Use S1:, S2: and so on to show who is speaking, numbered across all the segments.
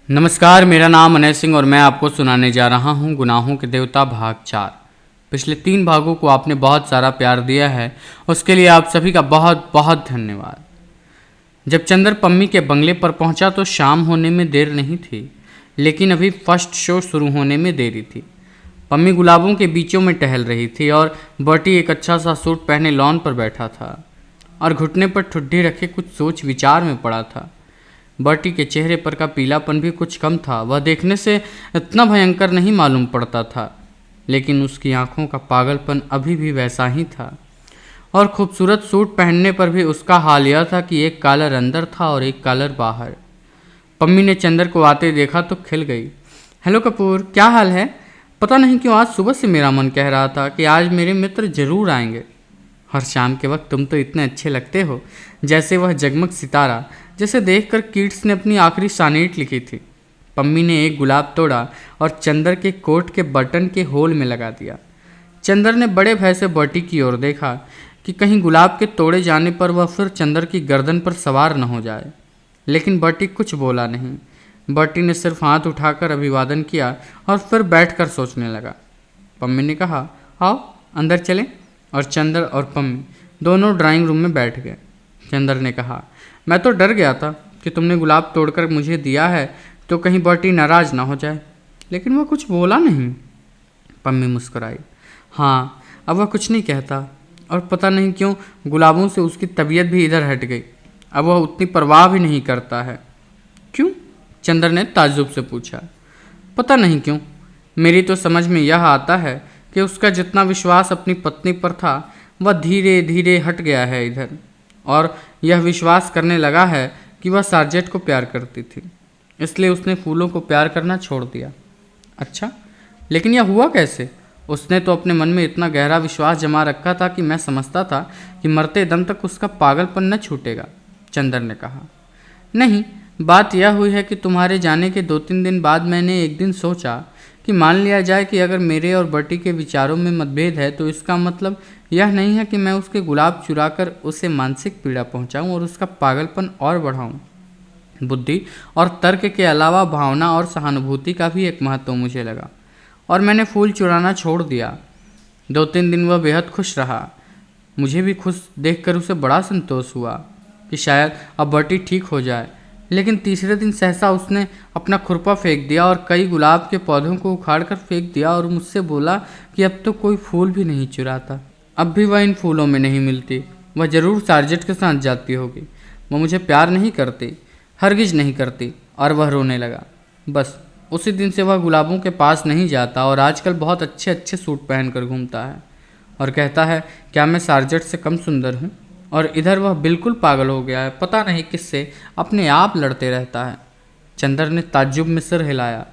S1: नमस्कार, मेरा नाम अनय सिंह और मैं आपको सुनाने जा रहा हूँ गुनाहों के देवता भाग 4। पिछले 3 भागों को आपने बहुत सारा प्यार दिया है, उसके लिए आप सभी का बहुत बहुत धन्यवाद। जब चंदर पम्मी के बंगले पर पहुंचा तो शाम होने में देर नहीं थी, लेकिन अभी फर्स्ट शो शुरू होने में देरी थी। पम्मी गुलाबों के बीचों में टहल रही थी और बर्टी एक अच्छा सा सूट पहने लॉन पर बैठा था और घुटने पर ठुड्डी रखे कुछ सोच विचार में पड़ा था। बर्टी के चेहरे पर का पीलापन भी कुछ कम था। वह देखने से इतना भयंकर नहीं मालूम पड़ता था, लेकिन उसकी आंखों का पागलपन अभी भी वैसा ही था। और खूबसूरत सूट पहनने पर भी उसका हाल यह था कि एक कॉलर अंदर था और एक कॉलर बाहर। पम्मी ने चंदर को आते देखा तो खिल गई। हेलो कपूर, क्या हाल है? पता नहीं क्यों आज सुबह से मेरा मन कह रहा था कि आज मेरे मित्र जरूर आएंगे। और शाम के वक्त तुम तो इतने अच्छे लगते हो, जैसे वह जगमग सितारा जैसे देखकर कीट्स ने अपनी आखिरी सानेट लिखी थी। पम्मी ने एक गुलाब तोड़ा और चंदर के कोट के बटन के होल में लगा दिया। चंदर ने बड़े भय से बर्टी की ओर देखा कि कहीं गुलाब के तोड़े जाने पर वह फिर चंदर की गर्दन पर सवार न हो जाए, लेकिन बर्टी कुछ बोला नहीं। बर्टी ने सिर्फ हाथ उठाकर अभिवादन किया और फिर बैठकर सोचने लगा। पम्मी ने कहा, आओ अंदर चलें, और चंदर और पम्मी दोनों ड्राइंग रूम में बैठ गए। चंदर ने कहा, मैं तो डर गया था कि तुमने गुलाब तोड़कर मुझे दिया है तो कहीं बर्टी नाराज ना हो जाए, लेकिन वह कुछ बोला नहीं। पम्मी मुस्कुराई। हाँ, अब वह कुछ नहीं कहता, और पता नहीं क्यों गुलाबों से उसकी तबीयत भी इधर हट गई। अब वह उतनी परवाह भी नहीं करता है। क्यों? चंदर ने ताज्जुब से पूछा। पता नहीं क्यों, मेरी तो समझ में यह आता है कि उसका जितना विश्वास अपनी पत्नी पर था वह धीरे धीरे हट गया है इधर, और यह विश्वास करने लगा है कि वह सार्जेंट को प्यार करती थी, इसलिए उसने फूलों को प्यार करना छोड़ दिया। अच्छा, लेकिन यह हुआ कैसे? उसने तो अपने मन में इतना गहरा विश्वास जमा रखा था कि मैं समझता था कि मरते दम तक उसका पागलपन न छूटेगा। चंदर ने कहा। नहीं, बात यह हुई है कि तुम्हारे जाने के 2-3 दिन बाद मैंने एक दिन सोचा कि मान लिया जाए कि अगर मेरे और बर्टी के विचारों में मतभेद है तो इसका मतलब यह नहीं है कि मैं उसके गुलाब चुराकर उसे मानसिक पीड़ा पहुंचाऊं और उसका पागलपन और बढ़ाऊं। बुद्धि और तर्क के अलावा भावना और सहानुभूति का भी एक महत्व मुझे लगा, और मैंने फूल चुराना छोड़ दिया। 2-3 दिन वह बेहद खुश रहा। मुझे भी खुश देखकर उसे बड़ा संतोष हुआ कि शायद अब बर्टी ठीक हो जाए, लेकिन तीसरे दिन सहसा उसने अपना खुरपा फेंक दिया और कई गुलाब के पौधों को उखाड़कर फेंक दिया और मुझसे बोला कि अब तो कोई फूल भी नहीं चुराता। अब भी वह इन फूलों में नहीं मिलती। वह ज़रूर सार्जेंट के साथ जाती होगी। वह मुझे प्यार नहीं करती, हरगिज नहीं करती। और वह रोने लगा। बस उसी दिन से वह गुलाबों के पास नहीं जाता और आजकल बहुत अच्छे अच्छे सूट पहनकर घूमता है और कहता है, क्या मैं सार्जेंट से कम सुंदर हूँ? और इधर वह बिल्कुल पागल हो गया है, पता नहीं किससे अपने आप लड़ते रहता है। चंदर ने ताज्जुब में सिर हिलाया।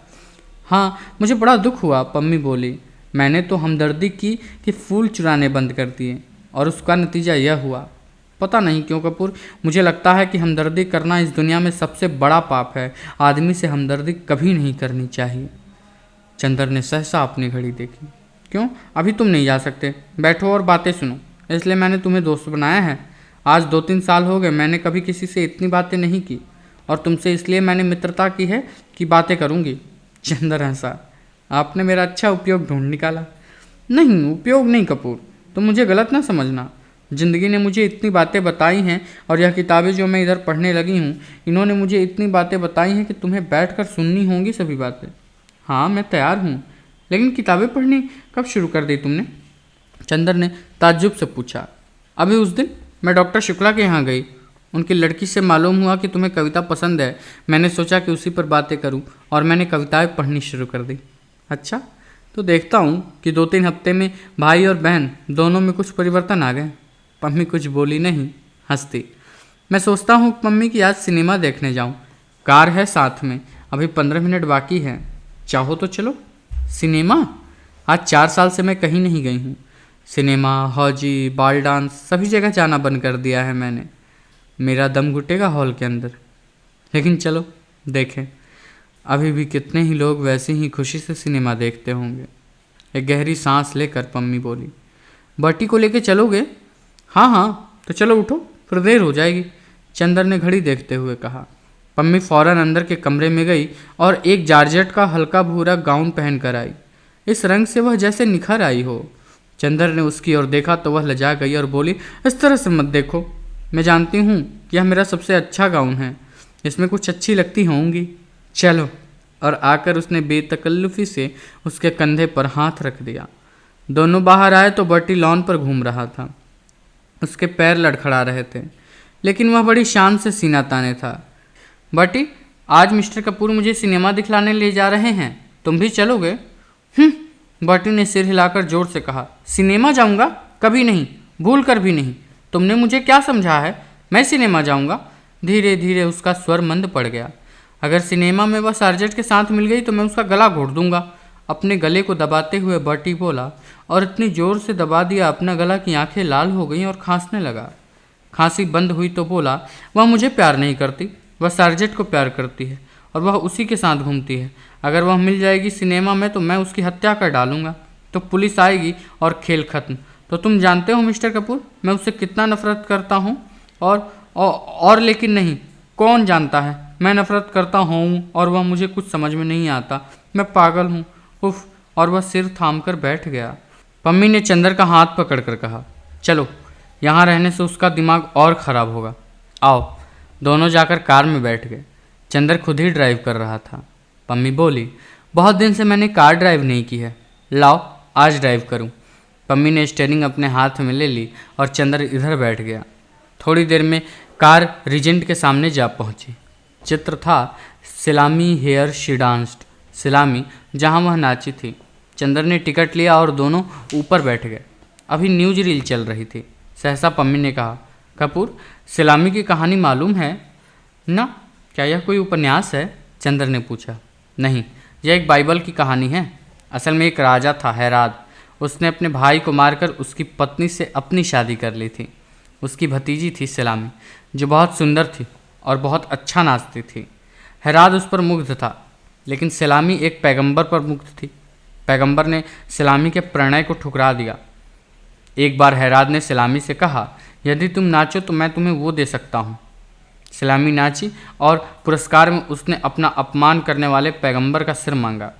S1: हाँ, मुझे बड़ा दुख हुआ, पम्मी बोली। मैंने तो हमदर्दी की कि फूल चुराने बंद कर दिए, और उसका नतीजा यह हुआ। पता नहीं क्यों कपूर, मुझे लगता है कि हमदर्दी करना इस दुनिया में सबसे बड़ा पाप है। आदमी से हमदर्दी कभी नहीं करनी चाहिए। चंदर ने सहसा अपनी घड़ी देखी। क्यों, अभी तुम नहीं जा सकते? बैठो और बातें सुनो, इसलिए मैंने तुम्हें दोस्त बनाया है। आज 2-3 साल हो गए मैंने कभी किसी से इतनी बातें नहीं की, और तुमसे इसलिए मैंने मित्रता की है कि बातें करूँगी। चंदर हंसा। आपने मेरा अच्छा उपयोग ढूंढ निकाला। नहीं, उपयोग नहीं कपूर, तुम मुझे गलत ना समझना। ज़िंदगी ने मुझे इतनी बातें बताई हैं, और यह किताबें जो मैं इधर पढ़ने लगी हूँ, इन्होंने मुझे इतनी बातें बताई हैं कि तुम्हें बैठकर सुननी होंगी सभी बातें। हाँ, मैं तैयार हूँ, लेकिन किताबें पढ़नी कब शुरू कर दी तुमने? चंदर ने ताज्जुब से पूछा। अभी उस दिन मैं डॉक्टर शुक्ला के यहाँ गई। उनकी लड़की से मालूम हुआ कि तुम्हें कविता पसंद है। मैंने सोचा कि उसी पर बातें करूं, और मैंने कविताएं पढ़नी शुरू कर दी। अच्छा, तो देखता हूँ कि 2-3 हफ्ते में भाई और बहन दोनों में कुछ परिवर्तन आ गए। पम्मी कुछ बोली नहीं, हंसती। मैं सोचता हूँ पम्मी कि आज सिनेमा देखने जाऊँ। कार है साथ में, अभी 15 मिनट बाकी है। चाहो तो चलो। सिनेमा? आज 4 साल से मैं कहीं नहीं गई हूँ। सिनेमा, हौजी, बाल डांस, सभी जगह जाना बंद कर दिया है मैंने। मेरा दम घुटेगा हॉल के अंदर। लेकिन चलो देखें, अभी भी कितने ही लोग वैसे ही खुशी से सिनेमा देखते होंगे। एक गहरी सांस लेकर पम्मी बोली। बर्टी को लेके चलोगे? हाँ हाँ, तो चलो उठो, फिर देर हो जाएगी। चंदर ने घड़ी देखते हुए कहा। पम्मी फौरन अंदर के कमरे में गई और एक जारजेट का हल्का भूरा गाउन पहन कर आई। इस रंग से वह जैसे निखर आई हो। चंदर ने उसकी ओर देखा तो वह लजा गई और बोली, इस तरह से मत देखो, मैं जानती हूँ कि यह मेरा सबसे अच्छा गाउन है, इसमें कुछ अच्छी लगती होंगी, चलो। और आकर उसने बेतकल्लुफ़ी से उसके कंधे पर हाथ रख दिया। दोनों बाहर आए तो बर्टी लॉन पर घूम रहा था। उसके पैर लड़खड़ा रहे थे, लेकिन वह बड़ी शान से सीना ताने था। बर्टी, आज मिस्टर कपूर मुझे सिनेमा दिखलाने ले जा रहे हैं, तुम भी चलोगे? बर्टी ने सिर हिलाकर जोर से कहा, सिनेमा जाऊंगा? कभी नहीं, भूल कर भी नहीं। तुमने मुझे क्या समझा है, मैं सिनेमा जाऊंगा? धीरे धीरे उसका स्वर मंद पड़ गया। अगर सिनेमा में वह सार्जेंट के साथ मिल गई तो मैं उसका गला घोट दूंगा। अपने गले को दबाते हुए बर्टी बोला और इतनी जोर से दबा दिया अपना गला कि आंखें लाल हो गईं और खांसने लगा। खांसी बंद हुई तो बोला, वह मुझे प्यार नहीं करती, वह सार्जेंट को प्यार करती है और वह उसी के साथ घूमती है। अगर वह मिल जाएगी सिनेमा में तो मैं उसकी हत्या कर डालूंगा, तो पुलिस आएगी और खेल खत्म। तो तुम जानते हो मिस्टर कपूर, मैं उससे कितना नफरत करता हूँ। और लेकिन नहीं, कौन जानता है, मैं नफरत करता हूँ और वह मुझे कुछ समझ में नहीं आता, मैं पागल हूँ, उफ। और वह सिर थाम कर बैठ गया। पम्मी ने चंदर का हाथ पकड़कर कहा, चलो, यहाँ रहने से उसका दिमाग और ख़राब होगा, आओ। दोनों जाकर कार में बैठ गए। चंदर खुद ही ड्राइव कर रहा था। पम्मी बोली, बहुत दिन से मैंने कार ड्राइव नहीं की है, लाओ आज ड्राइव करूं। पम्मी ने स्टीयरिंग अपने हाथ में ले ली और चंदर इधर बैठ गया। थोड़ी देर में कार रिजेंट के सामने जा पहुंची। चित्र था सिलामी हेयर शी डांस्ड, सिलामी जहां वह नाची थी। चंदर ने टिकट लिया और दोनों ऊपर बैठ गए। अभी न्यूज रील चल रही थी। सहसा पम्मी ने कहा, कपूर, सिलामी की कहानी मालूम है ना? क्या यह कोई उपन्यास है? चंदर ने पूछा। नहीं, यह एक बाइबल की कहानी है। असल में एक राजा था हैराद, उसने अपने भाई को मारकर उसकी पत्नी से अपनी शादी कर ली थी। उसकी भतीजी थी सिलामी, जो बहुत सुंदर थी और बहुत अच्छा नाचती थी। हैराद उस पर मुग्ध था, लेकिन सिलामी एक पैगंबर पर मुग्ध थी। पैगंबर ने सिलामी के प्रणय को ठुकरा दिया। एक बार हैराद ने सिलामी से कहा, यदि तुम नाचो तो मैं तुम्हें वो दे सकता हूँ। सिलामी नाची और पुरस्कार में उसने अपना अपमान करने वाले पैगंबर का सिर मांगा।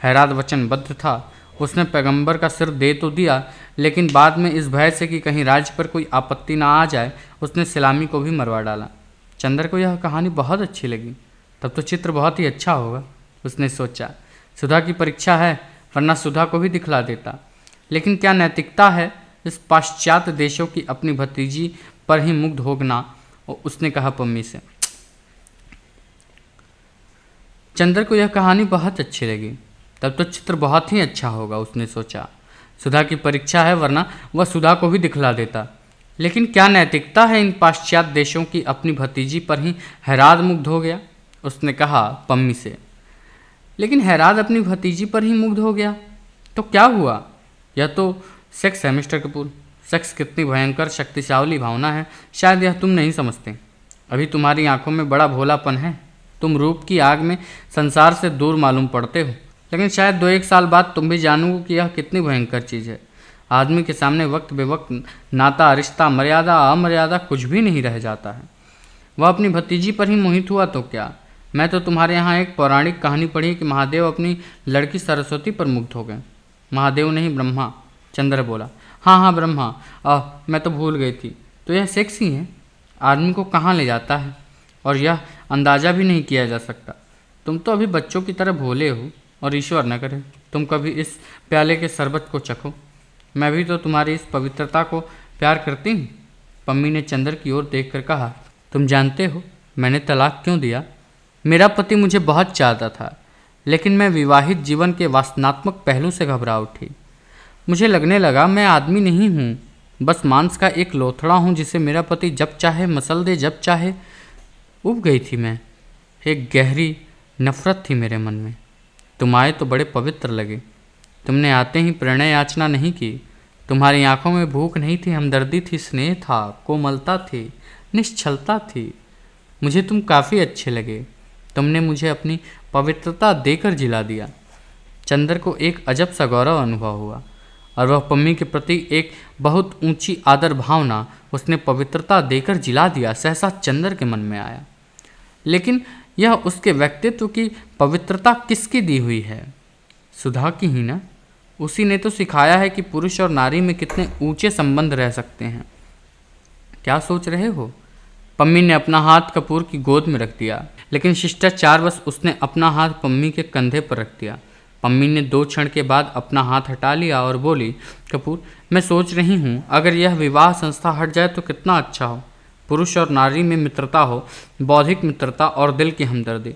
S1: हैराद वचनबद्ध था, उसने पैगंबर का सिर दे तो दिया, लेकिन बाद में इस भय से कि कहीं राज्य पर कोई आपत्ति ना आ जाए, उसने सिलामी को भी मरवा डाला। चंदर को यह कहानी बहुत अच्छी लगी। तब तो चित्र बहुत ही अच्छा होगा, उसने सोचा। सुधा की परीक्षा है, वरना सुधा को भी दिखला देता। लेकिन क्या नैतिकता है इस पाश्चात्य देशों की अपनी भतीजी पर ही मुग्ध होना? उसने कहा पम्मी से। चंदर को यह कहानी बहुत अच्छी लगी। तब तो चित्र बहुत ही अच्छा होगा, उसने सोचा। सुधा की परीक्षा है, वरना वह सुधा को भी दिखला देता। लेकिन क्या नैतिकता है इन पाश्चात्य देशों की अपनी भतीजी पर ही हैराद मुग्ध हो गया? उसने कहा पम्मी से। लेकिन हैराद अपनी भतीजी पर ही मुग्ध हो गया तो क्या हुआ? यह तो सेक्स है मिस्टर कपूर। सेक्स कितनी भयंकर शक्तिशाली भावना है, शायद यह तुम नहीं समझते। अभी तुम्हारी आंखों में बड़ा भोलापन है, तुम रूप की आग में संसार से दूर मालूम पड़ते हो। लेकिन शायद 2-1 साल बाद तुम भी जानोगे कि यह कितनी भयंकर चीज़ है। आदमी के सामने वक्त बेवक्त नाता, रिश्ता, मर्यादा, अमर्यादा कुछ भी नहीं रह जाता है। वह अपनी भतीजी पर ही मोहित हुआ तो क्या? मैं तो तुम्हारे यहाँ एक पौराणिक कहानी पढ़ी कि महादेव अपनी लड़की सरस्वती पर मुग्ध हो गए। महादेव नहीं, ब्रह्मा। चंद्र बोला, हाँ ब्रह्मा, मैं तो भूल गई थी। तो यह सेक्स ही है, आदमी को कहाँ ले जाता है और यह अंदाज़ा भी नहीं किया जा सकता। तुम तो अभी बच्चों की तरह भोले हो, और ईश्वर न करे तुम कभी इस प्याले के शरबत को चखो। मैं भी तो तुम्हारी इस पवित्रता को प्यार करती हूँ। पम्मी ने चंद्र की ओर देखकर कहा, तुम जानते हो मैंने तलाक क्यों दिया? मेरा पति मुझे बहुत चाहता था, लेकिन मैं विवाहित जीवन के वासनात्मक पहलू से घबरा उठी। मुझे लगने लगा मैं आदमी नहीं हूँ, बस मांस का एक लोथड़ा हूँ जिसे मेरा पति जब चाहे मसल दे, जब चाहे। उब गई थी मैं। एक गहरी नफरत थी मेरे मन में। तुम आए तो बड़े पवित्र लगे। तुमने आते ही प्रणय याचना नहीं की। तुम्हारी आंखों में भूख नहीं थी, हमदर्दी थी, स्नेह था, कोमलता थी, निश्चलता थी। मुझे तुम काफ़ी अच्छे लगे। तुमने मुझे अपनी पवित्रता देकर जिला दिया। चंदर को एक अजब सा गौरव अनुभव हुआ, और वह पम्मी के प्रति एक बहुत ऊंची आदर भावना उसने पवित्रता देकर जिला दिया सहसा चंदर के मन में आया। लेकिन यह उसके व्यक्तित्व की पवित्रता किसकी दी हुई है? सुधा की ही ना। उसी ने तो सिखाया है कि पुरुष और नारी में कितने ऊंचे संबंध रह सकते हैं। क्या सोच रहे हो? पम्मी ने अपना हाथ कपूर की गोद में रख दिया, लेकिन शिष्टाचारवश उसने अपना हाथ पम्मी के कंधे पर रख दिया। पम्मी ने 2 क्षण के बाद अपना हाथ हटा लिया और बोली, कपूर, मैं सोच रही हूँ अगर यह विवाह संस्था हट जाए तो कितना अच्छा हो। पुरुष और नारी में मित्रता हो, बौद्धिक मित्रता और दिल की हमदर्दी।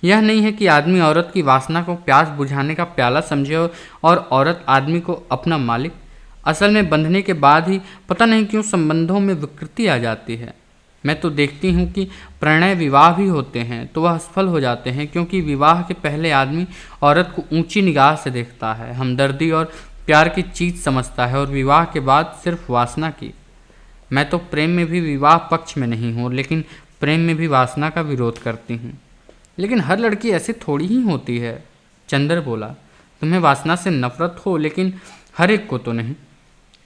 S1: यह नहीं है कि आदमी औरत की वासना को प्यास बुझाने का प्याला समझे और औरत आदमी को अपना मालिक। असल में बंधने के बाद ही पता नहीं क्यों संबंधों में विकृति आ जाती है। मैं तो देखती हूँ कि प्रणय विवाह भी होते हैं तो वह असफल हो जाते हैं, क्योंकि विवाह के पहले आदमी औरत को ऊंची निगाह से देखता है, हमदर्दी और प्यार की चीज़ समझता है, और विवाह के बाद सिर्फ वासना की। मैं तो प्रेम में भी विवाह पक्ष में नहीं हूँ, लेकिन प्रेम में भी वासना का विरोध करती हूँ। लेकिन हर लड़की ऐसी थोड़ी ही होती है, चंद्र बोला। तुम्हें वासना से नफरत हो, लेकिन हर एक को तो नहीं।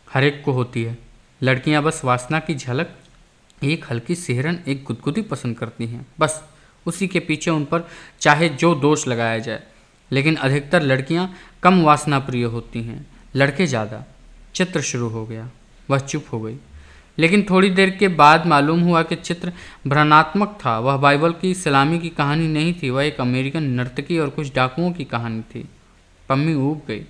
S1: हर एक को होती है। लड़कियां बस वासना की झलक, एक हल्की सिहरन, एक गुदगुदी पसंद करती हैं, बस उसी के पीछे उन पर चाहे जो दोष लगाया जाए। लेकिन अधिकतर लड़कियां कम वासना प्रिय होती हैं, लड़के ज़्यादा। चित्र शुरू हो गया। वह चुप हो गई, लेकिन थोड़ी देर के बाद मालूम हुआ कि चित्र भ्रमात्मक था। वह बाइबल की सलामी की कहानी नहीं थी, वह एक अमेरिकन नर्तकी और कुछ डाकुओं की कहानी थी। पम्मी ऊब गई।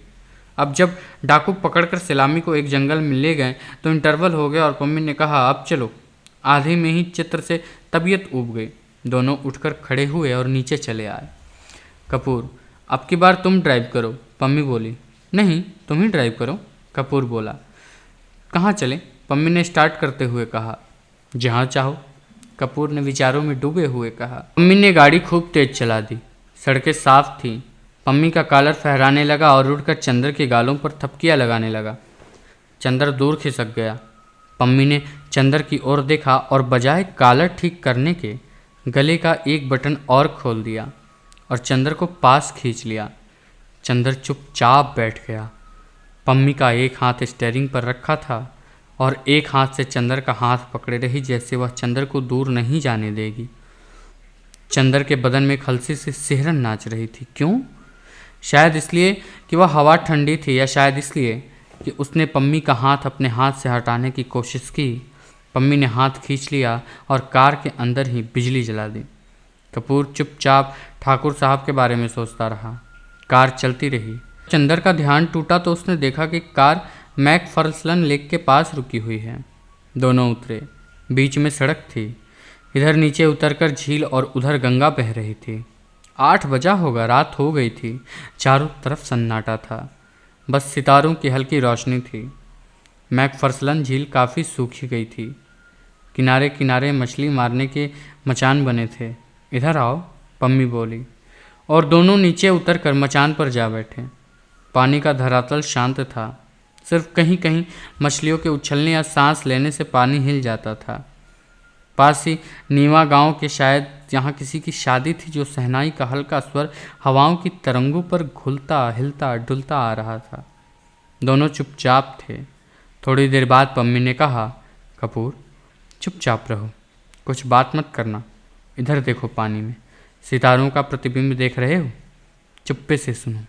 S1: अब जब डाकू पकड़कर सलामी को एक जंगल में ले गए तो इंटरवल हो गया और पम्मी ने कहा, अब चलो। आधे में ही चित्र से तबीयत ऊब गई। दोनों उठकर खड़े हुए और नीचे चले आए। कपूर, अब की बार तुम ड्राइव करो, पम्मी बोली। नहीं, तुम ही ड्राइव करो, कपूर बोला। कहाँ चलें? पम्मी ने स्टार्ट करते हुए कहा। जहाँ चाहो, कपूर ने विचारों में डूबे हुए कहा। पम्मी ने गाड़ी खूब तेज चला दी। सड़कें साफ थीं। पम्मी का कॉलर फहराने लगा और उड़कर चंद्र के गालों पर थपकियां लगाने लगा। चंद्र दूर खिसक गया। पम्मी ने चंद्र की ओर देखा और बजाय कॉलर ठीक करने के गले का एक बटन और खोल दिया और चंद्र को पास खींच लिया। चंद्र चुपचाप बैठ गया। पम्मी का एक हाथ स्टीयरिंग पर रखा था और एक हाथ से चंद्र का हाथ पकड़े रही, जैसे वह चंद्र को दूर नहीं जाने देगी। चंद्र के बदन में एक हल्की सी सिहरन नाच रही थी। क्यों? शायद इसलिए कि वह हवा ठंडी थी, या शायद इसलिए कि उसने पम्मी का हाथ अपने हाथ से हटाने की कोशिश की। पम्मी ने हाथ खींच लिया और कार के अंदर ही बिजली जला दी। कपूर चुपचाप ठाकुर साहब के बारे में सोचता रहा। कार चलती रही। चंद्र का ध्यान टूटा तो उसने देखा कि कार मैकफर्सन लेक के पास रुकी हुई है। दोनों उतरे। बीच में सड़क थी। इधर नीचे उतरकर झील और उधर गंगा बह रही थी। 8 बजा होगा, रात हो गई थी। चारों तरफ सन्नाटा था, बस सितारों की हल्की रोशनी थी। मैकफर्सन झील काफ़ी सूखी गई थी। किनारे किनारे मछली मारने के मचान बने थे। इधर आओ, पम्मी बोली, और दोनों नीचे उतरकर मचान पर जा बैठे। पानी का धरातल शांत था। सिर्फ कहीं कहीं मछलियों के उछलने या सांस लेने से पानी हिल जाता था। पास ही नीवा गांव के शायद यहाँ किसी की शादी थी, जो शहनाई का हल्का स्वर हवाओं की तरंगों पर घुलता हिलता डुलता आ रहा था। दोनों चुपचाप थे। थोड़ी देर बाद पम्मी ने कहा, कपूर, चुपचाप रहो, कुछ बात मत करना। इधर देखो, पानी में सितारों का प्रतिबिंब देख रहे हो? चुप्पे से सुनो,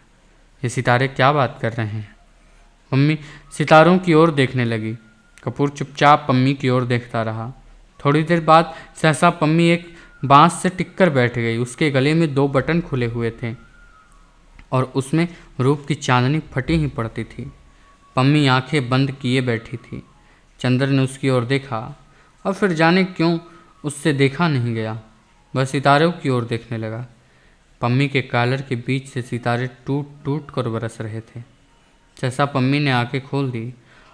S1: ये सितारे क्या बात कर रहे हैं। पम्मी सितारों की ओर देखने लगी। कपूर चुपचाप पम्मी की ओर देखता रहा। थोड़ी देर बाद सहसा पम्मी एक बांस से टिककर बैठ गई। उसके गले में 2 बटन खुले हुए थे और उसमें रूप की चांदनी फटी ही पड़ती थी। पम्मी आंखें बंद किए बैठी थी। चंद्र ने उसकी ओर देखा और फिर जाने क्यों उससे देखा नहीं गया, वह सितारों की ओर देखने लगा। पम्मी के कॉलर के बीच से सितारे टूट टूट कर बरस रहे थे। सहसा पम्मी ने आंखें खोल दी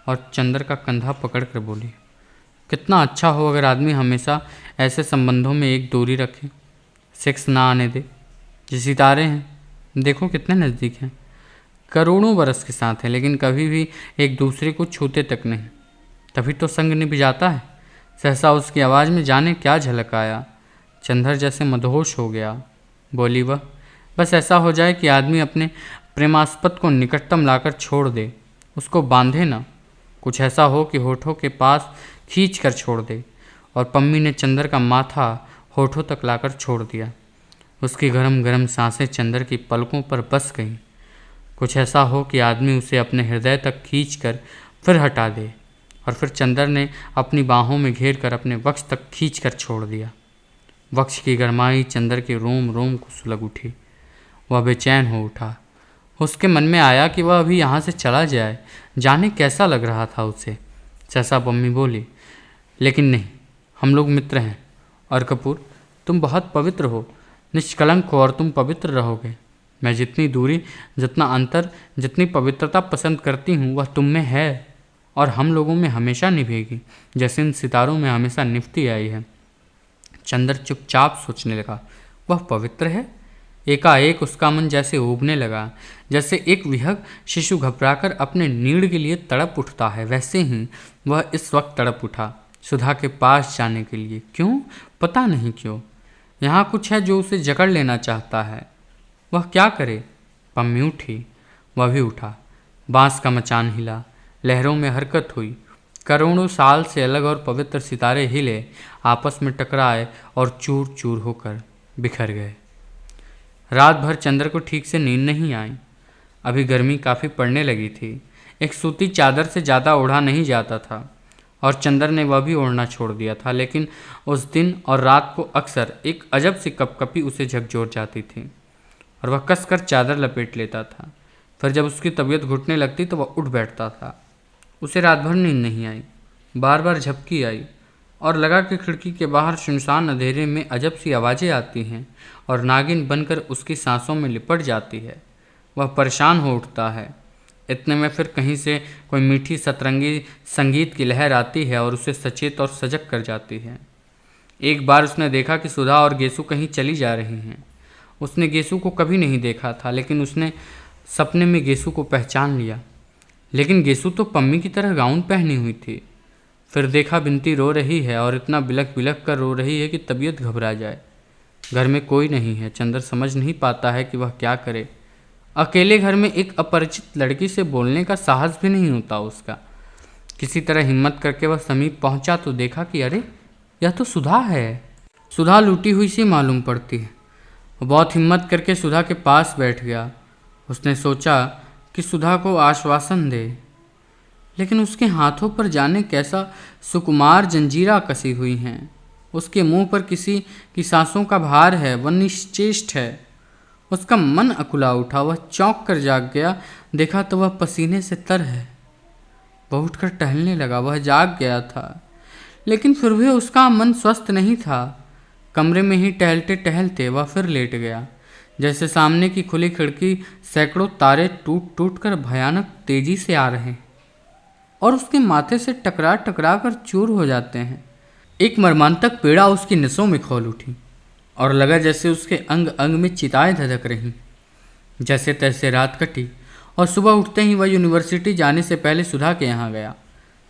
S1: और चंद्र का कंधा पकड़कर बोली, कितना अच्छा हो अगर आदमी हमेशा ऐसे संबंधों में एक दूरी रखे, सेक्स ना आने दे। ये सितारे हैं, देखो कितने नज़दीक हैं, करोड़ों बरस के साथ हैं, लेकिन कभी भी एक दूसरे को छूते तक नहीं। तभी तो संग निभ जाता है। सहसा उसकी आवाज़ में जाने क्या झलक आया। चंद्र जैसे मदहोश हो गया। बोली वह, बस ऐसा हो जाए कि आदमी अपने प्रेमास्पद को निकटतम लाकर छोड़ दे, उसको बांधे ना। कुछ ऐसा हो कि होठों के पास खींच कर छोड़ दे। और पम्मी ने चंद्र का माथा होठों तक लाकर छोड़ दिया। उसकी गरम गरम सांसें चंदर की पलकों पर बस गईं। कुछ ऐसा हो कि आदमी उसे अपने हृदय तक खींचकर फिर हटा दे, और फिर चंदर ने अपनी बाहों में घेर कर अपने वक्ष तक खींचकर छोड़ दिया। वक्ष की गरमाई चंदर के रोम रोम को सुलग उठी। वह बेचैन हो उठा। उसके मन में आया कि वह अभी यहाँ से चला जाए, जाने कैसा लग रहा था उसे। सहसा पम्मी बोली, लेकिन नहीं, हम लोग मित्र हैं। और कपूर, तुम बहुत पवित्र हो, निष्कलंक हो, और तुम पवित्र रहोगे। मैं जितनी दूरी, जितना अंतर, जितनी पवित्रता पसंद करती हूँ वह तुम में है, और हम लोगों में हमेशा निभेगी, जैसे इन सितारों में हमेशा निभती आई है। चंदर चुपचाप सोचने लगा, वह पवित्र है? एकाएक उसका मन जैसे ऊबने लगा। जैसे एक विहग शिशु घबराकर अपने नीड़ के लिए तड़प उठता है, वैसे ही वह इस वक्त तड़प उठा, सुधा के पास जाने के लिए। क्यों? पता नहीं क्यों। यहाँ कुछ है जो उसे जकड़ लेना चाहता है। वह क्या करे? पम्मी उठी, वह भी उठा। बांस का मचान हिला, लहरों में हरकत हुई। करोड़ों साल से अलग और पवित्र सितारे हिले, आपस में टकराए और चूर चूर होकर बिखर गए। रात भर चंद्र को ठीक से नींद नहीं आई। अभी गर्मी काफ़ी पड़ने लगी थी। एक सूती चादर से ज़्यादा ओढ़ा नहीं जाता था, और चंद्र ने वह भी ओढ़ना छोड़ दिया था। लेकिन उस दिन और रात को अक्सर एक अजब सी कपकपी उसे झकझोर जाती थी, और वह कसकर चादर लपेट लेता था। फिर जब उसकी तबीयत घुटने लगती तो वह उठ बैठता था। उसे रात भर नींद नहीं आई। बार बार झपकी आई, और लगा कि खिड़की के बाहर सुनसान अंधेरे में अजब सी आवाज़ें आती हैं और नागिन बनकर उसकी सांसों में लिपट जाती है। वह परेशान हो उठता है। इतने में फिर कहीं से कोई मीठी सतरंगी संगीत की लहर आती है और उसे सचेत और सजग कर जाती है। एक बार उसने देखा कि सुधा और गेसु कहीं चली जा रही हैं। उसने गेसु को कभी नहीं देखा था, लेकिन उसने सपने में गेसु को पहचान लिया। लेकिन गेसु तो पम्मी की तरह गाउन पहनी हुई थी। फिर देखा बिनती रो रही है, और इतना बिलख बिलख कर रो रही है कि तबीयत घबरा जाए। घर में कोई नहीं है। चंदर समझ नहीं पाता है कि वह क्या करे। अकेले घर में एक अपरिचित लड़की से बोलने का साहस भी नहीं होता उसका। किसी तरह हिम्मत करके वह समीप पहुंचा तो देखा कि अरे, यह तो सुधा है। सुधा लूटी हुई सी मालूम पड़ती है। बहुत हिम्मत करके सुधा के पास बैठ गया। उसने सोचा कि सुधा को आश्वासन दे, लेकिन उसके हाथों पर जाने कैसा सुकुमार जंजीरा कसी हुई हैं। उसके मुंह पर किसी की सांसों का भार है। वह निश्चेष्ट है। उसका मन अकुला उठा। वह चौंक कर जाग गया। देखा तो वह पसीने से तर है। वह उठकर टहलने लगा। वह जाग गया था, लेकिन फिर भी उसका मन स्वस्थ नहीं था। कमरे में ही टहलते टहलते वह फिर लेट गया, जैसे सामने की खुली खिड़की सैकड़ों तारे टूट टूट कर भयानक तेजी से आ रहे हैं और उसके माथे से टकरा टकरा कर चूर हो जाते हैं। एक मर्मांतक पीड़ा उसकी नसों में खोल उठी, और लगा जैसे उसके अंग अंग में चिताएं धधक रहीं। जैसे तैसे रात कटी, और सुबह उठते ही वह यूनिवर्सिटी जाने से पहले सुधा के यहाँ गया।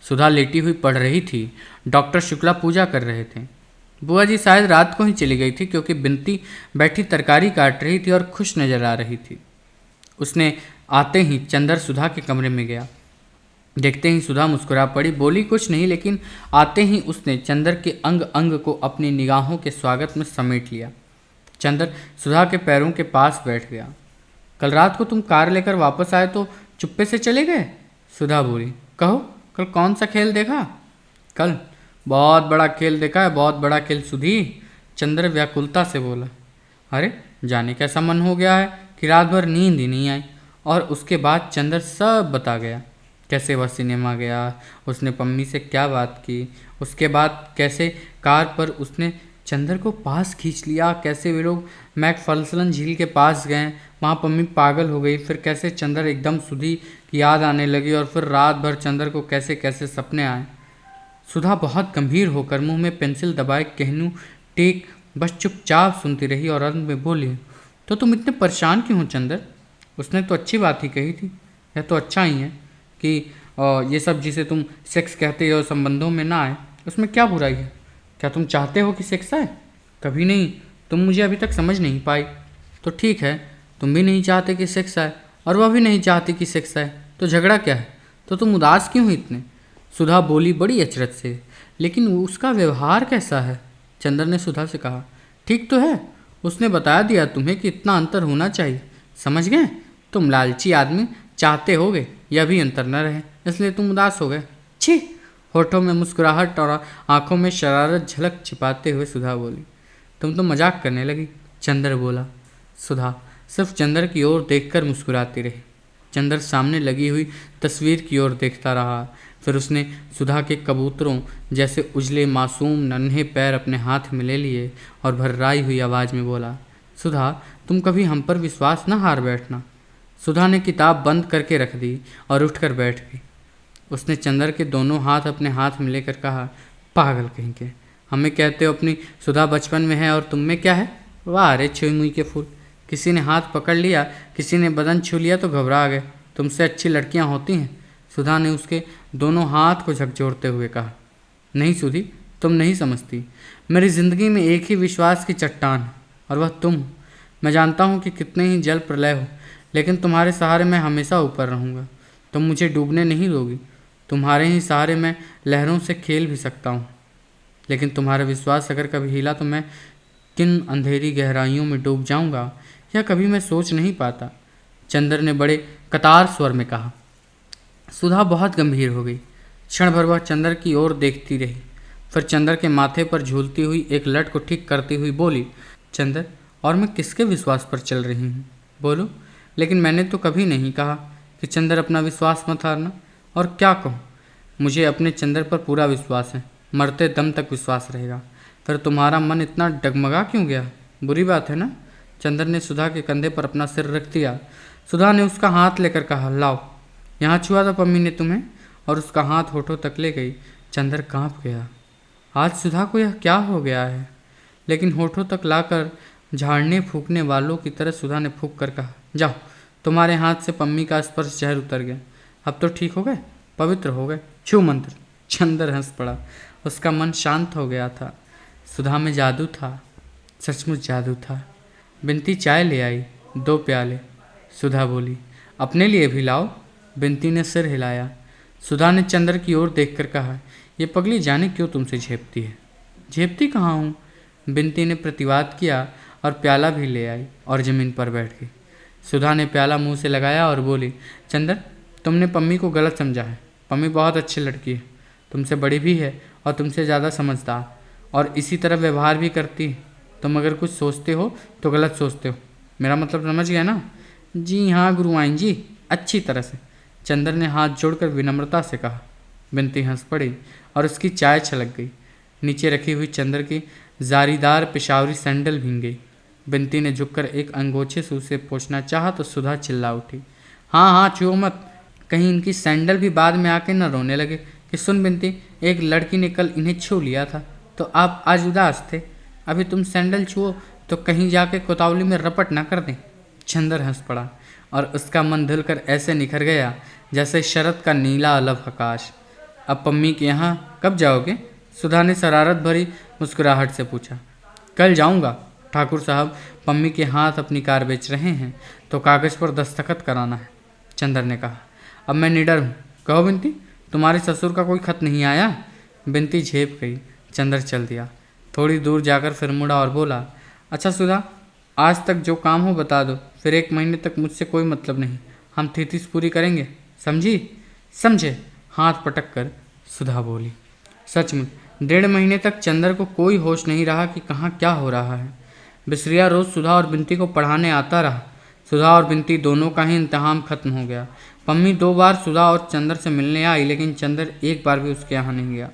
S1: सुधा लेटी हुई पढ़ रही थी। डॉक्टर शुक्ला पूजा कर रहे थे। बुआ जी शायद रात को ही चली गई थी, क्योंकि बिनती बैठी तरकारी काट रही थी और खुश नजर आ रही थी। उसने आते ही चंदर सुधा के कमरे में गया। देखते ही सुधा मुस्कुरा पड़ी। बोली कुछ नहीं, लेकिन आते ही उसने चंदर के अंग अंग को अपनी निगाहों के स्वागत में समेट लिया। चंदर सुधा के पैरों के पास बैठ गया। कल रात को तुम कार लेकर वापस आए तो चुप्पे से चले गए? सुधा बोली। कहो, कल कौन सा खेल देखा? कल बहुत बड़ा खेल देखा है, बहुत बड़ा खेल सुधी। चंदर व्याकुलता से बोला। अरे, जाने कैसा मन हो गया है कि रात भर नींद ही नहीं आई। और उसके बाद चंदर सब बता गया। कैसे वह सिनेमा गया, उसने पम्मी से क्या बात की, उसके बाद कैसे कार पर उसने चंदर को पास खींच लिया, कैसे वे लोग मैकफर्सन झील के पास गए, वहाँ पम्मी पागल हो गई, फिर कैसे चंदर एकदम सुधी की याद आने लगी, और फिर रात भर चंदर को कैसे कैसे सपने आए। सुधा बहुत गंभीर होकर मुंह में पेंसिल दबाए कहनू टेक बस चुपचाप सुनती रही, और अंत में बोली, तो तुम इतने परेशान क्यों हो चंदर? उसने तो अच्छी बात ही कही थी। यह तो अच्छा ही है कि ये सब जिसे तुम सेक्स कहते हो संबंधों में ना आए। उसमें क्या बुराई है? क्या तुम चाहते हो कि सेक्स आए? कभी नहीं। तुम मुझे अभी तक समझ नहीं पाई। तो ठीक है, तुम भी नहीं चाहते कि सेक्स आए और वह भी नहीं चाहती कि सेक्स आए, तो झगड़ा क्या है? तो तुम उदास क्यों हो इतने? सुधा बोली बड़ी अचरज से। लेकिन उसका व्यवहार कैसा है? चंदर ने सुधा से कहा। ठीक तो है, उसने बता दिया तुम्हें कि इतना अंतर होना चाहिए, समझ गए? तुम लालची आदमी, चाहते होगे यह भी अंतर न रहे, इसलिए तुम उदास हो गए। छी! होठों में मुस्कुराहट और आंखों में शरारत झलक छिपाते हुए सुधा बोली। तुम तो मजाक करने लगी, चंदर बोला। सुधा सिर्फ चंदर की ओर देखकर मुस्कुराती रही। चंदर सामने लगी हुई तस्वीर की ओर देखता रहा। फिर उसने सुधा के कबूतरों जैसे उजले मासूम नन्हे पैर अपने हाथ में ले लिए और भर्राई हुई आवाज़ में बोला, सुधा तुम कभी हम पर विश्वास न हार बैठना। सुधा ने किताब बंद करके रख दी और उठकर बैठ गई। उसने चंदर के दोनों हाथ अपने हाथ में लेकर कहा, पागल कहीं के, हमें कहते हो अपनी सुधा बचपन में है और तुम में क्या है? वाह रे छुई मुई के फूल, किसी ने हाथ पकड़ लिया, किसी ने बदन छू लिया तो घबरा गए। तुमसे अच्छी लड़कियां होती हैं। सुधा ने उसके दोनों हाथ को झकझोरते हुए कहा। नहीं सुधी, तुम नहीं समझती। मेरी ज़िंदगी में एक ही विश्वास की चट्टान है और वह तुम हो। मैं जानता हूँ कि कितने ही जल प्रलय हो, लेकिन तुम्हारे सहारे मैं हमेशा ऊपर रहूँगा। तुम मुझे डूबने नहीं दोगी। तुम्हारे ही सहारे मैं लहरों से खेल भी सकता हूँ, लेकिन तुम्हारा विश्वास अगर कभी हिला तो मैं किन अंधेरी गहराइयों में डूब जाऊँगा यह कभी मैं सोच नहीं पाता। चंदर ने बड़े कतार स्वर में कहा। सुधा बहुत गंभीर हो गई। क्षण भर वह चंदर की ओर देखती रही, फिर चंदर के माथे पर झूलती हुई एक लट को ठीक करती हुई बोली, चंदर, और मैं किसके विश्वास पर चल रही हूँ? बोलो। लेकिन मैंने तो कभी नहीं कहा कि चंदर अपना विश्वास मत हारना। और क्या कहूँ, मुझे अपने चंदर पर पूरा विश्वास है, मरते दम तक विश्वास रहेगा। फिर तुम्हारा मन इतना डगमगा क्यों गया? बुरी बात है ना? चंदर ने सुधा के कंधे पर अपना सिर रख दिया। सुधा ने उसका हाथ लेकर कहा, लाओ, यहाँ छुआ था पम्मी ने तुम्हें? और उसका हाथ होठों तक ले गई। चंदर कांप गया। आज सुधा को यह क्या हो गया है? लेकिन होठों तक लाकर झाड़ने फूकने वालों की तरह सुधा ने फूंक कर कहा, जाओ, तुम्हारे हाथ से पम्मी का स्पर्श जहर उतर गया। अब तो ठीक हो गए, पवित्र हो गए। छू मंत्र। चंदर हंस पड़ा। उसका मन शांत हो गया था। सुधा में जादू था, सचमुच जादू था। बिनती चाय ले आई, 2 प्याले। सुधा बोली, अपने लिए भी लाओ। बिनती ने सिर हिलाया। सुधा ने चंदर की ओर देखकर कहा, ये पगली जाने क्यों तुमसे झेपती है? झेपती कहाँ हूँ? बिनती ने प्रतिवाद किया और प्याला भी ले आई और ज़मीन पर बैठ गई। सुधा ने प्याला मुंह से लगाया और बोली, चंदर, तुमने पम्मी को गलत समझा है। पम्मी बहुत अच्छी लड़की है, तुमसे बड़ी भी है और तुमसे ज़्यादा समझदार, और इसी तरह व्यवहार भी करती है। तुम अगर कुछ सोचते हो तो गलत सोचते हो। मेरा मतलब समझ गया ना? जी हाँ गुरुआइन जी, अच्छी तरह से। चंदर ने हाथ जोड़कर विनम्रता से कहा। बिनती हंस पड़ी और उसकी चाय छलक गई। नीचे रखी हुई चंदर की जारीदार पेशावरी सैंडल भींग गई। बिनती ने झुककर एक अंगोछे से उसे पोंछना चाहा तो सुधा चिल्ला उठी, हाँ हाँ छुओ मत, कहीं इनकी सैंडल भी बाद में आके न रोने लगे कि सुन बिनती, एक लड़की ने कल इन्हें छू लिया था तो आप आज उदास थे, अभी तुम सैंडल छुओ तो कहीं जाके कोतावली में रपट ना कर दें। चंदर हंस पड़ा और उसका मन धुलकर ऐसे निखर गया जैसे शरद का नीला अलव आकाश। अब पम्मी के यहाँ कब जाओगे? सुधा ने शरारत भरी मुस्कुराहट से पूछा। कल जाऊँगा। ठाकुर साहब पम्मी के हाथ अपनी कार बेच रहे हैं तो कागज़ पर दस्तखत कराना है, चंदर ने कहा। अब मैं निडर हूँ। कहो बिनती, तुम्हारे ससुर का कोई खत नहीं आया? बिनती झेप गई। चंदर चल दिया। थोड़ी दूर जाकर फिर मुड़ा और बोला, अच्छा सुधा, आज तक जो काम हो बता दो, फिर 1 महीने तक मुझसे कोई मतलब नहीं, हम थीसिस पूरी करेंगे, समझी? समझे, हाथ पटक कर सुधा बोली। सचमुच 1.5 महीने तक चंदर को कोई होश नहीं रहा कि कहाँ क्या हो रहा है। बिसरिया रोज़ सुधा और बिनती को पढ़ाने आता रहा। सुधा और बिनती दोनों का ही इंतहाम खत्म हो गया। पम्मी 2 बार सुधा और चंदर से मिलने आई, लेकिन चंदर एक बार भी उसके यहाँ नहीं गया।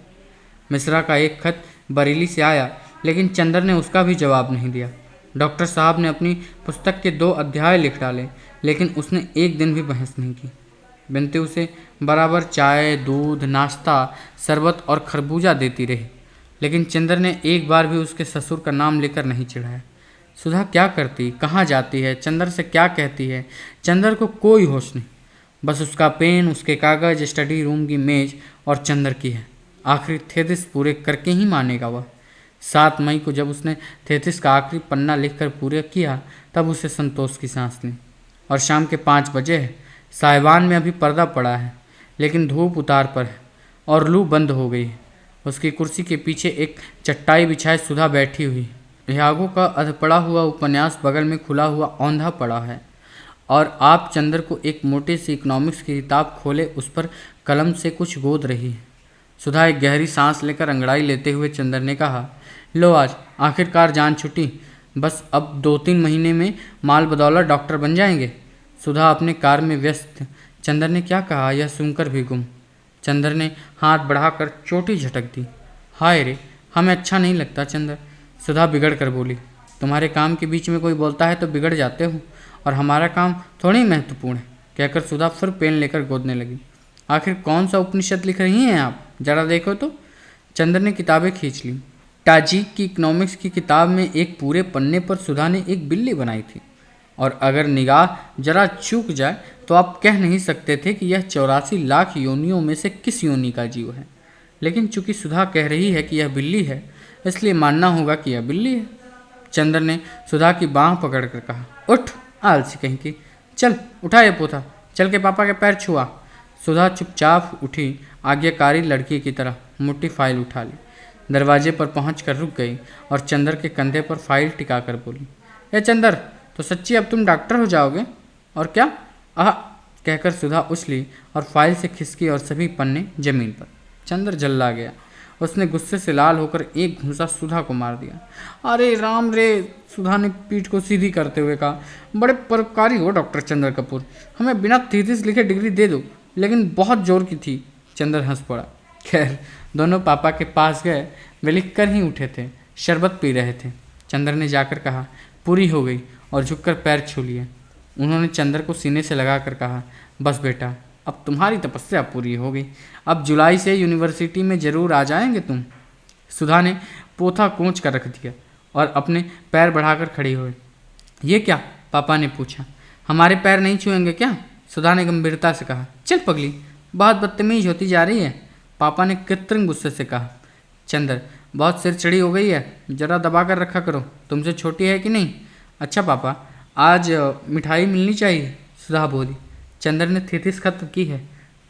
S1: मिश्रा का एक खत बरेली से आया, लेकिन चंदर ने उसका भी जवाब नहीं दिया। डॉक्टर साहब ने अपनी पुस्तक के 2 अध्याय लिख डाले, लेकिन उसने एक दिन भी बहस नहीं की। बिनती उसे बराबर चाय, दूध, नाश्ता, शरबत और खरबूजा देती रही, लेकिन चंदर ने एक बार भी उसके ससुर का नाम लेकर नहीं चिढ़ाया। सुधा क्या करती, कहाँ जाती है, चंदर से क्या कहती है, चंदर को कोई होश नहीं। बस उसका पेन, उसके कागज़, स्टडी रूम की मेज और चंदर की है। आखिरी थेसिस पूरे करके ही मानेगा वह। 7 मई को जब उसने थेसिस का आखिरी पन्ना लिखकर पूरा किया, तब उसे संतोष की सांस ली। और शाम के 5 बजे है। साइवान में अभी पर्दा पड़ा है, लेकिन धूप उतार पर है और लू बंद हो गई है। उसकी कुर्सी के पीछे एक चटाई बिछाए सुधा बैठी हुई। यागो का अधपड़ा हुआ उपन्यास बगल में खुला हुआ औंधा पड़ा है और आप चंदर को एक मोटे सी इकोनॉमिक्स की किताब खोले उस पर कलम से कुछ गोद रही है। सुधा एक गहरी सांस लेकर अंगड़ाई लेते हुए चंदर ने कहा, लो आज आखिरकार जान छुटी। बस अब 2-3 महीने में माल बदौलत डॉक्टर बन जाएंगे। सुधा अपने कार में व्यस्त थी। चंदर ने क्या कहा यह सुनकर भी गुम। चंदर ने हाथ बढ़ाकर चोटी झटक दी। हाय रे, हमें अच्छा नहीं लगता चंदर। सुधा बिगड़ कर बोली, तुम्हारे काम के बीच में कोई बोलता है तो बिगड़ जाते हो और हमारा काम थोड़ी महत्वपूर्ण है, कहकर सुधा फिर पेन लेकर गोदने लगी। आखिर कौन सा उपनिषद लिख रही हैं आप, जरा देखो तो। चंदर ने किताबें खींच ली। टाजीक की इकोनॉमिक्स की किताब में एक पूरे पन्ने पर सुधा ने एक बिल्ली बनाई थी और अगर निगाह जरा चूक जाए तो आप कह नहीं सकते थे कि यह 84 लाख योनियों में से किस योनि का जीव है। लेकिन चूंकि सुधा कह रही है कि यह बिल्ली है, इसलिए मानना होगा कि यह बिल्ली है। चंदर ने सुधा की बाँह पकड़कर कहा, उठ आलसी कहीं की, चल उठा ये पोथा, चल के पापा के पैर छुआ। सुधा चुपचाप उठी, आज्ञाकारी लड़की की तरह मोटी फाइल उठा ली, दरवाजे पर पहुंचकर रुक गई और चंदर के कंधे पर फाइल टिकाकर बोली, ए चंदर, तो सच्ची अब तुम डॉक्टर हो जाओगे? और क्या? आह, कहकर सुधा उछली और फाइल से खिसकी और सभी पन्ने जमीन पर। चंदर जल्ला गया। उसने गुस्से से लाल होकर एक घूंसा सुधा को मार दिया। अरे राम रे, सुधा ने पीठ को सीधी करते हुए कहा, बड़े परोपकारी हो डॉक्टर चंद्र कपूर, हमें बिना थीसिस लिखे डिग्री दे दो, लेकिन बहुत जोर की थी। चंदर हंस पड़ा। खैर, दोनों पापा के पास गए। वे लिख कर ही उठे थे, शरबत पी रहे थे। चंदर ने जाकर कहा, पूरी हो गई, और झुककर पैर छू लिए। उन्होंने चंदर को सीने से लगाकर कहा, बस बेटा, अब तुम्हारी तपस्या पूरी हो गई। अब जुलाई से यूनिवर्सिटी में ज़रूर आ जाएंगे तुम। सुधा ने पोथा कोंच कर रख दिया और अपने पैर बढ़ाकर खड़ी हुई। ये क्या? पापा ने पूछा। हमारे पैर नहीं छुएंगे क्या? सुधा ने गंभीरता से कहा। चल पगली, बहुत बदतमीज होती जा रही है, पापा ने कृत्रिम गुस्से से कहा। चंदर, बहुत सिर चढ़ी हो गई है, जरा दबा कर रखा करो, तुमसे छोटी है कि नहीं? अच्छा पापा, आज मिठाई मिलनी चाहिए, सुधा बोली। चंदर ने थीसिस खत्म की है?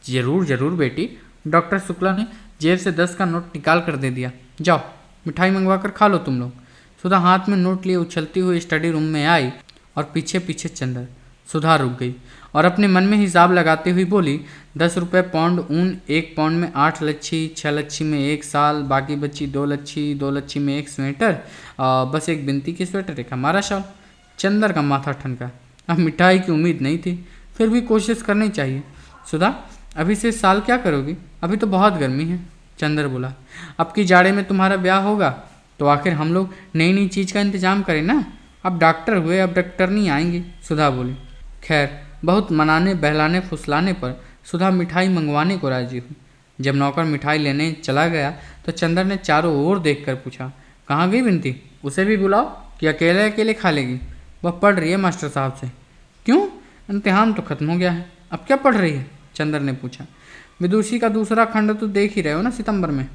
S1: जरूर जरूर बेटी, डॉक्टर शुक्ला ने जेब से 10 का नोट निकाल कर दे दिया। जाओ मिठाई मंगवा कर खा लो तुम लोग। सुधा हाथ में नोट लिए उछलती हुई स्टडी रूम में आई और पीछे पीछे चंदर। सुधा रुक गई और अपने मन में हिसाब लगाते हुई बोली, 10 रुपये पौंड ऊन, 1 पौंड में 8 लच्छी, 6 लच्छी में 1 साल, बाकी बची 2 लच्छी, 2 लच्छी में 1 स्वेटर, बस एक बिनती की स्वेटर, एक हमारा शॉल। चंदर का माथा ठनका। अब मिठाई की उम्मीद नहीं थी, फिर भी कोशिश करनी चाहिए। सुधा, अभी से साल क्या करोगी? अभी तो बहुत गर्मी है। चंदर बोला, अब की जाड़े में तुम्हारा ब्याह होगा तो आखिर हम लोग नई नई चीज़ का इंतजाम करें ना। अब डॉक्टर हुए, अब डॉक्टर नहीं आएंगी, सुधा बोली। खैर, बहुत मनाने बहलाने फुसलाने पर सुधा मिठाई मंगवाने को राजी हुई। जब नौकर मिठाई लेने चला गया तो चंदर ने चारों ओर देखकर पूछा, कहाँ गई बिनती? उसे भी बुलाओ कि अकेले अकेले खा लेगी? वह पढ़ रही है मास्टर साहब से। क्यों? इम्तिहान तो खत्म हो गया है, अब क्या पढ़ रही है? चंदर ने पूछा। विदुषी का दूसरा खंड तो देख ही रहे हो ना सितंबर में,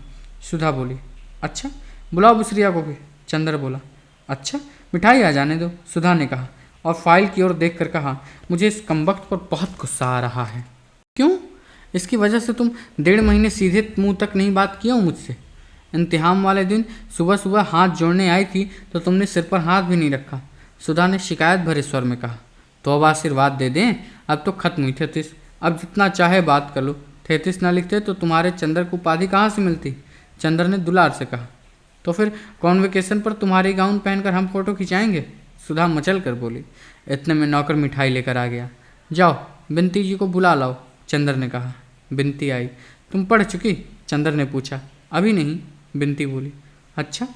S1: सुधा बोली। अच्छा, बुलाओ बुसरिया को भी, चंदर बोला। अच्छा, मिठाई आ जाने दो, सुधा ने कहा और फाइल की ओर देखकर कहा, मुझे इस कमबख्त पर बहुत गुस्सा आ रहा है। क्यों? इसकी वजह से तुम 1.5 महीने सीधे मुंह तक नहीं बात किया हो मुझसे। इम्तिहान वाले दिन सुबह सुबह हाथ जोड़ने आई थी तो तुमने सिर पर हाथ भी नहीं रखा, सुधा ने शिकायत भरे स्वर में कहा। तो अब आशीर्वाद दे दें, अब तो खत्म हुई थेसिस, अब जितना चाहे बात कर लो। थेसिस ना लिखते तो तुम्हारे चंदर को उपाधि कहाँ से मिलती? चंदर ने दुलार से कहा। तो फिर कॉन्वेकेशन पर तुम्हारी गाउन पहनकर हम फोटो खिंचाएंगे, सुधा मचल कर बोली। इतने में नौकर मिठाई लेकर आ गया। जाओ बिनती जी को बुला लाओ, चंदर ने कहा। बिनती आई। तुम पढ़ चुकी? चंदर ने पूछा। अभी नहीं, बिनती बोली। अच्छा,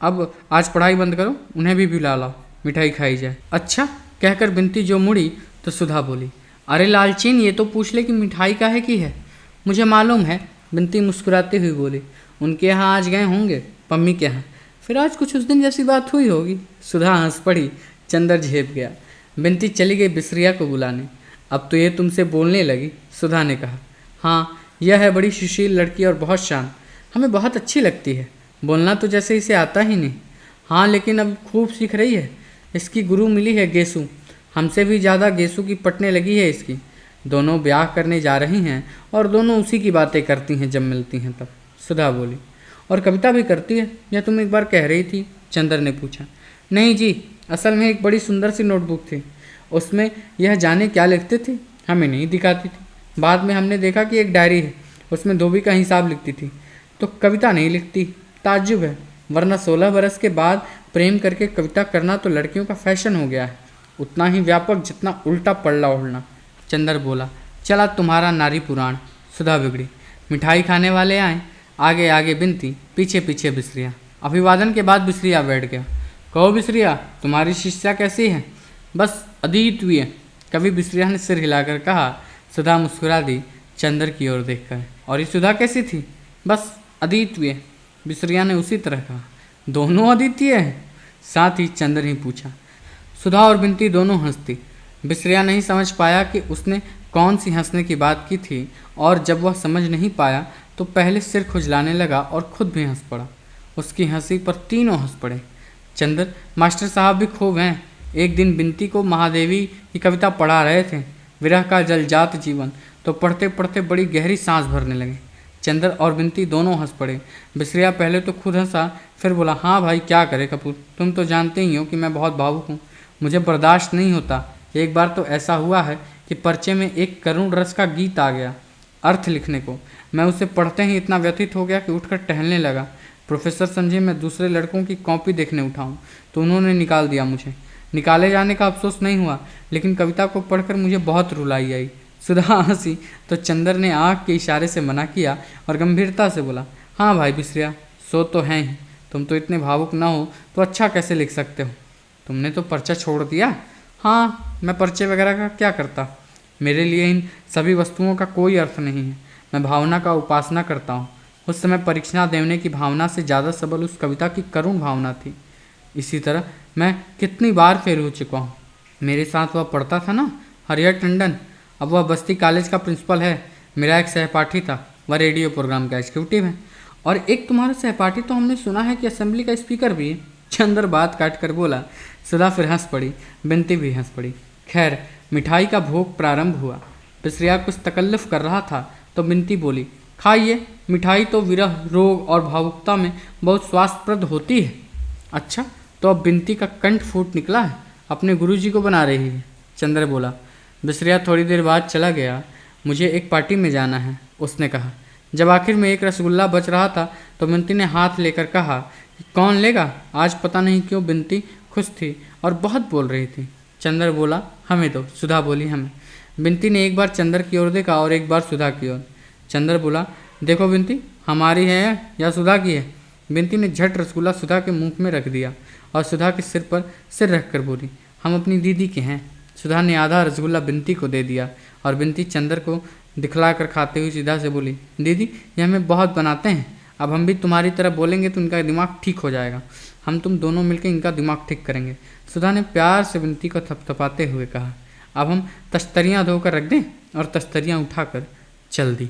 S1: अब आज पढ़ाई बंद करो, उन्हें भी बुला लाओ, मिठाई खाई जाए। अच्छा, कहकर बिनती जो मुड़ी तो सुधा बोली, अरे लालचीन, ये तो पूछ ले कि मिठाई काहे की है? मुझे मालूम है, बिनती मुस्कुराती हुई बोली। उनके यहाँ आज गए होंगे, पम्मी के यहाँ, फिर आज कुछ उस दिन जैसी बात हुई होगी। सुधा हंस पड़ी। चंदर झेप गया। बिनती चली गई बिसरिया को बुलाने। अब तो ये तुमसे बोलने लगी, सुधा ने कहा। हाँ, यह है बड़ी सुशील लड़की और बहुत शांत, हमें बहुत अच्छी लगती है। बोलना तो जैसे इसे आता ही नहीं। हाँ, लेकिन अब खूब सीख रही है। इसकी गुरु मिली है गेसु, हमसे भी ज़्यादा गेसु की पटने लगी है इसकी। दोनों ब्याह करने जा रही हैं और दोनों उसी की बातें करती हैं जब मिलती हैं तब, सुधा बोली। और कविता भी करती है, यह तुम एक बार कह रही थी। चंदर ने पूछा। नहीं जी, असल में एक बड़ी सुंदर सी नोटबुक थी, उसमें यह जाने क्या लिखते थे हमें नहीं दिखाती थी। बाद में हमने देखा कि एक डायरी है, उसमें धोबी का हिसाब लिखती थी, तो कविता नहीं लिखती। ताज्जुब है, वरना 16 बरस के बाद प्रेम करके कविता करना तो लड़कियों का फैशन हो गया है, उतना ही व्यापक जितना उल्टा पल्ला ओढ़ना। चंदर बोला, चला तुम्हारा नारी पुराण। सुधा बिगड़ी। मिठाई खाने वाले आए, आगे आगे बिनती, पीछे पीछे बिसरिया। अभिवादन के बाद बिसरिया बैठ गया। कहो बिसरिया, तुम्हारी शिष्या कैसी है? बस अद्वितीय। कवि बिसरिया ने सिर हिलाकर कहा। सुधा मुस्कुरा दी चंदर की ओर देखकर। और ये सुधा कैसी थी? बस अद्वितीय। बिसरिया ने उसी तरह कहा। दोनों अद्वितीय हैं? साथ ही चंदर ही पूछा। सुधा और बिनती दोनों हंसती। बिसरिया नहीं समझ पाया कि उसने कौन सी हंसने की बात की थी, और जब वह समझ नहीं पाया तो पहले सिर खुजलाने लगा और खुद भी हंस पड़ा। उसकी हंसी पर तीनों हंस पड़े। चंदर मास्टर साहब भी खूब हैं। एक दिन बिनती को महादेवी की कविता पढ़ा रहे थे, विरह का जलजात जीवन, तो पढ़ते पढ़ते बड़ी गहरी सांस भरने लगे। चंदर और बिनती दोनों हंस पड़े। बिसरिया पहले तो खुद हंसा, फिर बोला, हाँ भाई क्या करे कपूर, तुम तो जानते ही हो कि मैं बहुत भावुक हूँ, मुझे बर्दाश्त नहीं होता। एक बार तो ऐसा हुआ है कि पर्चे में एक करुण रस का गीत आ गया अर्थ लिखने को। मैं उसे पढ़ते ही इतना व्यथित हो गया कि उठकर टहलने लगा। प्रोफेसर समझे मैं दूसरे लड़कों की कॉपी देखने उठाऊं, तो उन्होंने निकाल दिया मुझे। निकाले जाने का अफसोस नहीं हुआ, लेकिन कविता को पढ़कर मुझे बहुत रुलाई आई। सुधा हंसी तो चंदर ने आँख के इशारे से मना किया और गंभीरता से बोला, हाँ भाई बिसरिया, सो तो हैं ही, तुम तो इतने भावुक ना हो तो अच्छा कैसे लिख सकते हो? तुमने तो पर्चा छोड़ दिया। हाँ, मैं पर्चे वगैरह का क्या करता, मेरे लिए इन सभी वस्तुओं का कोई अर्थ नहीं है। मैं भावना का उपासना करता हूँ। उस समय परीक्षा देने की भावना से ज़्यादा सबल उस कविता की करुण भावना थी। इसी तरह मैं कितनी बार फेल हो चुका हूँ। मेरे साथ वह पढ़ता था ना, हरिहर टंडन, अब वह बस्ती कॉलेज का प्रिंसिपल है। मेरा एक सहपाठी था, वह रेडियो प्रोग्राम का एग्जीक्यूटिव है। और एक तुम्हारा सहपाठी तो हमने सुना है कि असेंबली का स्पीकर भी है। चंदर बात काट कर बोला। सुधा फिर हंस पड़ी, बिनती भी हंस पड़ी। खैर, मिठाई का भोग प्रारंभ हुआ। बिसरिया कुछ तकल्लुफ़ कर रहा था तो बिनती बोली, खाइए, मिठाई तो विरह, रोग और भावुकता में बहुत स्वास्थ्यप्रद होती है। अच्छा, तो अब बिनती का कंठ फूट निकला है, अपने गुरुजी को बना रही है। चंद्र बोला। बिसरिया थोड़ी देर बाद चला गया। मुझे एक पार्टी में जाना है, उसने कहा। जब आखिर में एक रसगुल्ला बच रहा था तो बिनती ने हाथ लेकर कहा, कौन लेगा? आज पता नहीं क्यों बिनती खुश थी और बहुत बोल रही थी। चंदर बोला, हमें दो। सुधा बोली, हमें। बिनती ने एक बार चंदर की ओर देखा और एक बार सुधा की ओर। चंदर बोला, देखो बिनती, हमारी है या सुधा की है? बिनती ने झट रसगुल्ला सुधा के मुंह में रख दिया और सुधा के सिर पर सिर रखकर बोली, हम अपनी दीदी के हैं। सुधा ने आधा रसगुल्ला बिनती को दे दिया और बिनती चंदर को दिखलाकर खाते हुए सीधा से बोली, दीदी ये हमें बहुत बनाते हैं, अब हम भी तुम्हारी तरह बोलेंगे तो इनका दिमाग ठीक हो जाएगा। हम तुम दोनों मिलकर इनका दिमाग ठीक करेंगे। सुधा ने प्यार से बिनती को थपथपाते हुए कहा, अब हम तश्तरियाँ धोकर रख दें? और तश्तरियाँ उठाकर चल दी।